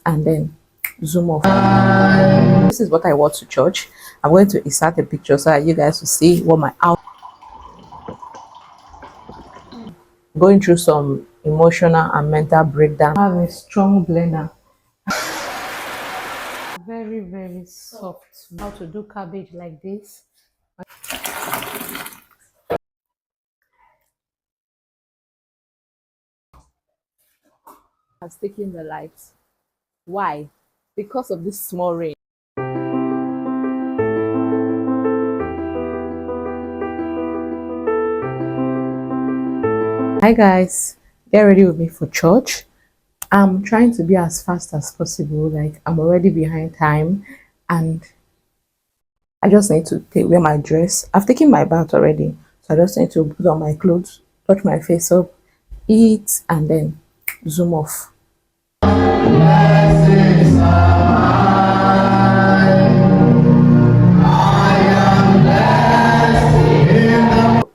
eat and then zoom off. This is what I wore to church. I'm going to insert a picture so that you guys will see what my outfit. Going through some emotional and mental breakdown. I have a strong blender. Very, very soft. How to do cabbage like this. Has taken the lights. Why? Because of this small rain. Hi guys, get ready with me for church. I'm trying to be as fast as possible. Like, I'm already behind time and I just need to wear my dress. I've taken my bath already, so I just need to put on my clothes, touch my face up, eat, and then zoom off.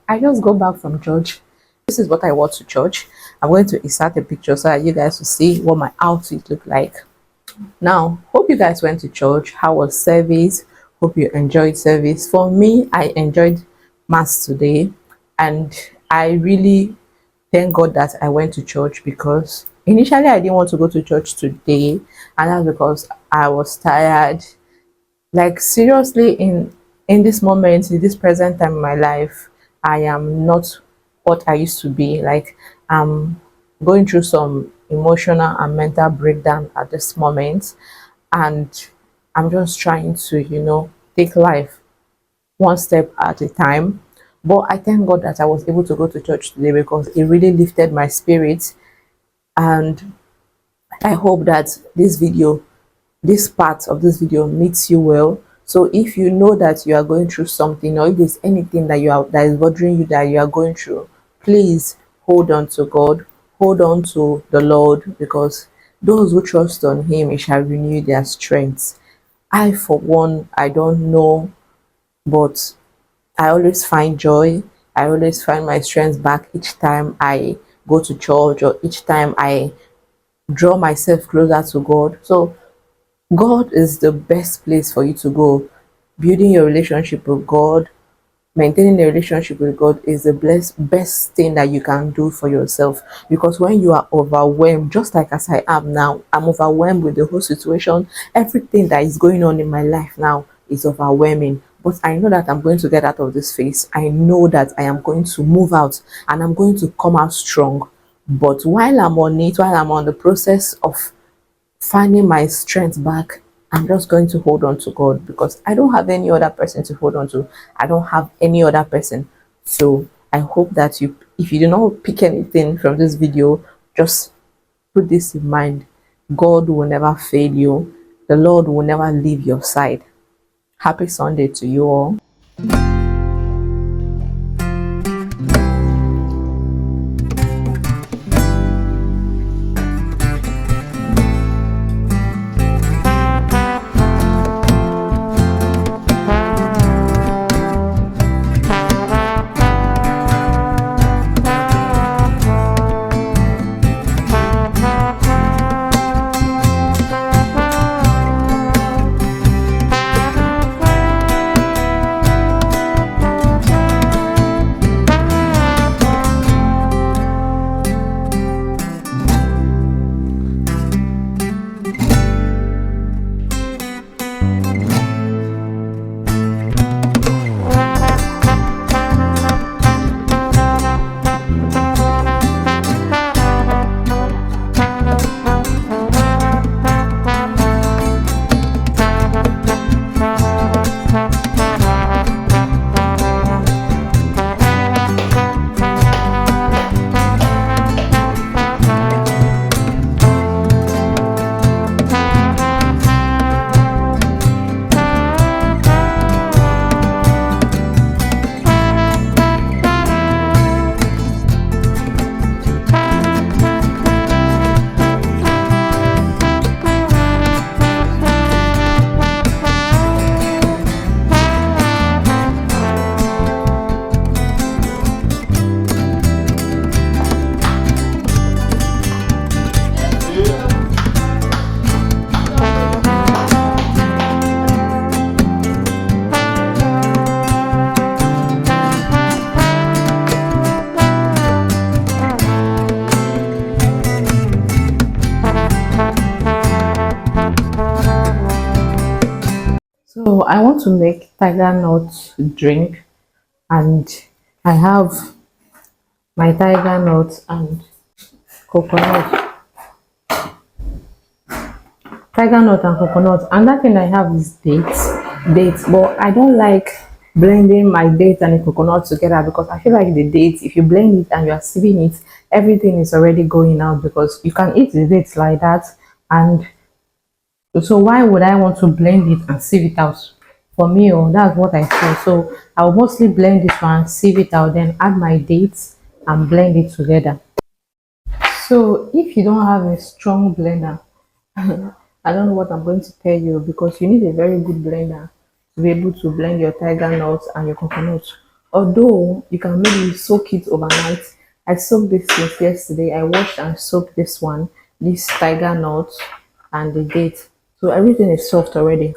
I just go back from church. This is what I wore to church. I'm going to insert a picture so that you guys will see what my outfit looked like. Now, hope you guys went to church. How was service? Hope you enjoyed service. For me, I enjoyed mass today, and I really thank God that I went to church, because initially I didn't want to go to church today, and that's because I was tired. Like, seriously, in this moment, in this present time in my life, I am not what I used to be. Like, I'm going through some emotional and mental breakdown at this moment, and I'm just trying to, take life one step at a time. But I thank God that I was able to go to church today, because it really lifted my spirit. And I hope that this part of this video meets you well. So if you know that you are going through something, or if there's anything that that is bothering you, that you are going through, please hold on to God, hold on to the Lord, because those who trust on him, he shall renew their strength. I, for one, I don't know, but I always find joy. I always find my strength back each time I go to church, or each time I draw myself closer to God. So God is the best place for you to go. Building your relationship with God, maintaining a relationship with God is the best thing that you can do for yourself. Because when you are overwhelmed, just like as I am now, I'm overwhelmed with the whole situation. Everything that is going on in my life now is overwhelming. But I know that I'm going to get out of this phase. I know that I am going to move out, and I'm going to come out strong. But while I'm on it, while I'm on the process of finding my strength back, I'm just going to hold on to God, because I don't have any other person to hold on to. I don't have any other person. So I hope that if you do not pick anything from this video, just put this in mind. God will never fail you. The Lord will never leave your side. Happy Sunday to you all. So I want to make tiger nut drink, and I have my tiger nut and coconut. Tiger nut and coconut. Another thing I have is dates, but I don't like blending my date and the coconut together because I feel like the dates, if you blend it and you are sieving it, everything is already going out because you can eat the dates like that. And so why would I want to blend it and sieve it out? For me, oh, that's what I feel. So I'll mostly blend this one, sieve it out, then add my dates and blend it together. So if you don't have a strong blender, I don't know what I'm going to tell you, because you need a very good blender to be able to blend your tiger nuts and your coconut. Although you can maybe soak it overnight. I soaked this since yesterday. I washed and soaked this one, this tiger nut and the date. So everything is soft already.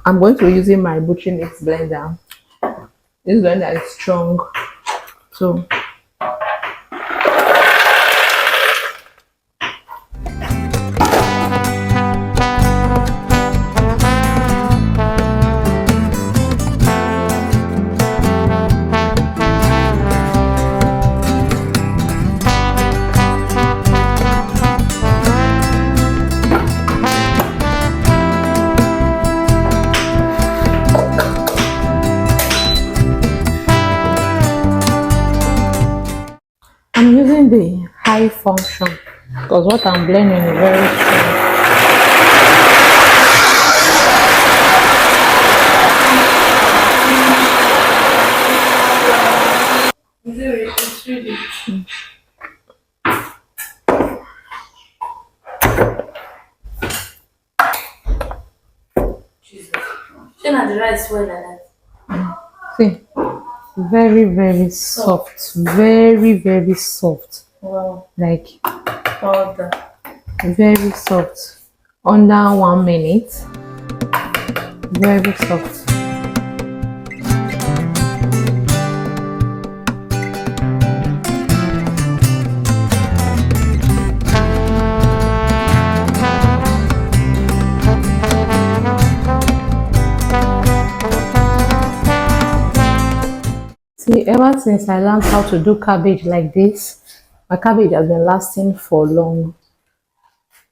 I'm going to be using my butcher mix blender. This blender is strong. So I'm using the high function because what I'm blending is very strong. The rice well like that. See, very soft, very soft. Wow. Like Powder. very soft. Under 1 minute. Very soft. See, ever since I learned how to do cabbage like this, my cabbage has been lasting for long.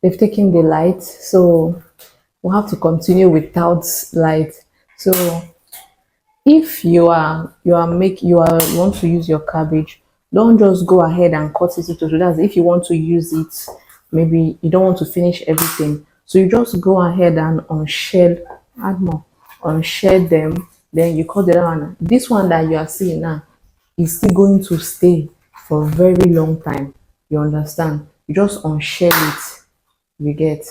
They've taken the light, so we'll have to continue without light. So if you want to use your cabbage, don't just go ahead and cut it into two. That's if you want to use it, maybe you don't want to finish everything, so you just go ahead and unshell, add more, unshell them, then you cut the other one. This one that you are seeing now is still going to stay for a very long time. You understand? You just unshell it, you get,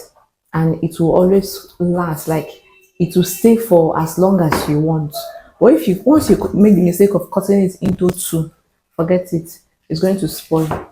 and it will always last. Like, it will stay for as long as you want. But if you once you make the mistake of cutting it into two, forget it, it's going to spoil.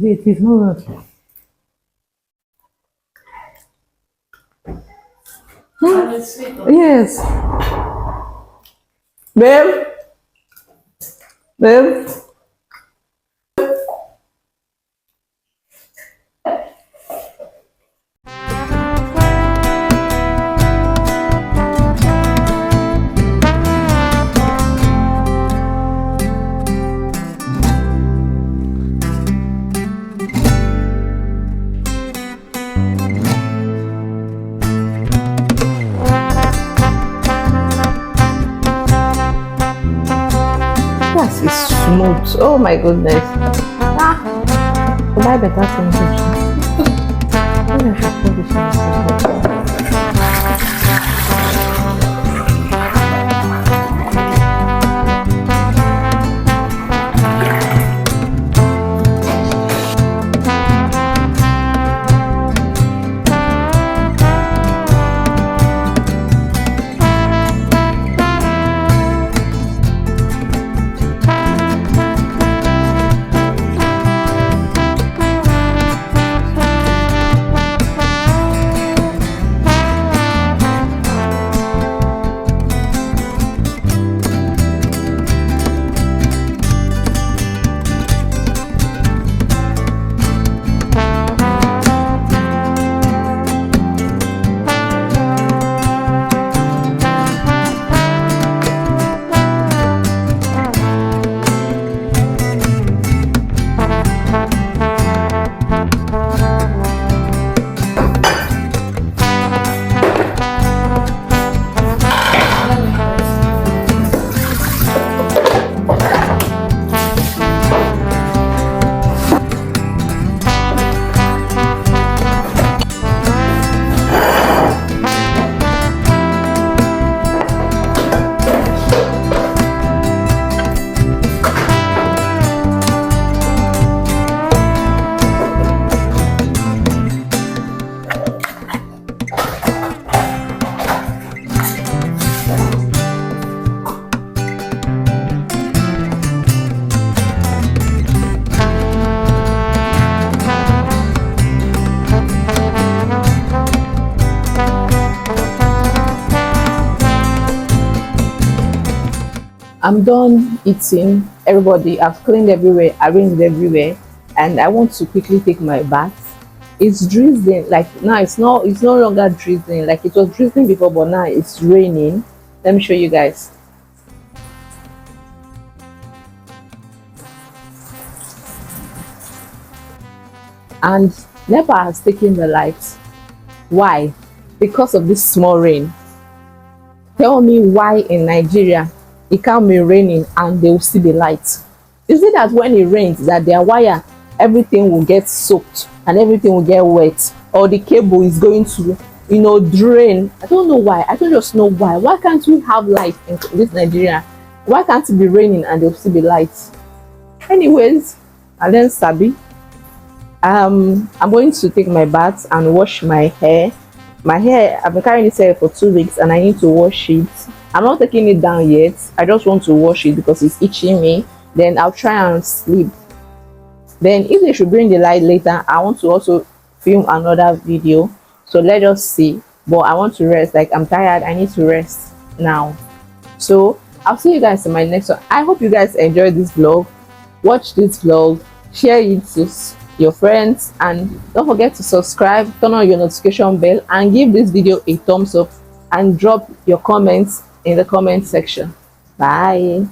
It is not. Yes. Babe. Babe. Yes, it's smooth. Oh my goodness. Ah, could I better sandwich? Maybe I should put this on. I'm done eating. Everybody, I've cleaned everywhere, arranged everywhere, and I want to quickly take my bath. It's drizzling. Like now, it's no longer drizzling. Like it was drizzling before, but now it's raining. Let me show you guys. And Nepa has taken the lights. Why? Because of this small rain. Tell me why in Nigeria it can't be raining and they will see the light. Is it that when it rains that their wire, everything will get soaked and everything will get wet, or the cable is going to, drain? I don't know why. I don't just know why. Why can't we have light in this Nigeria? Why can't it be raining and they'll see the lights? Anyways, and then Sabi, I'm going to take my bath and wash my hair. My hair, I've been carrying this hair for 2 weeks and I need to wash it. I'm not taking it down yet. I just want to wash it because it's itching me. Then I'll try and sleep. Then if they should bring the light later, I want to also film another video. So let us see. But I want to rest. Like, I'm tired. I need to rest now. So I'll see you guys in my next one. I hope you guys enjoyed this vlog. Watch this vlog, share it to your friends, and don't forget to subscribe, turn on your notification bell, and give this video a thumbs up, and drop your comments in the comment section. Bye.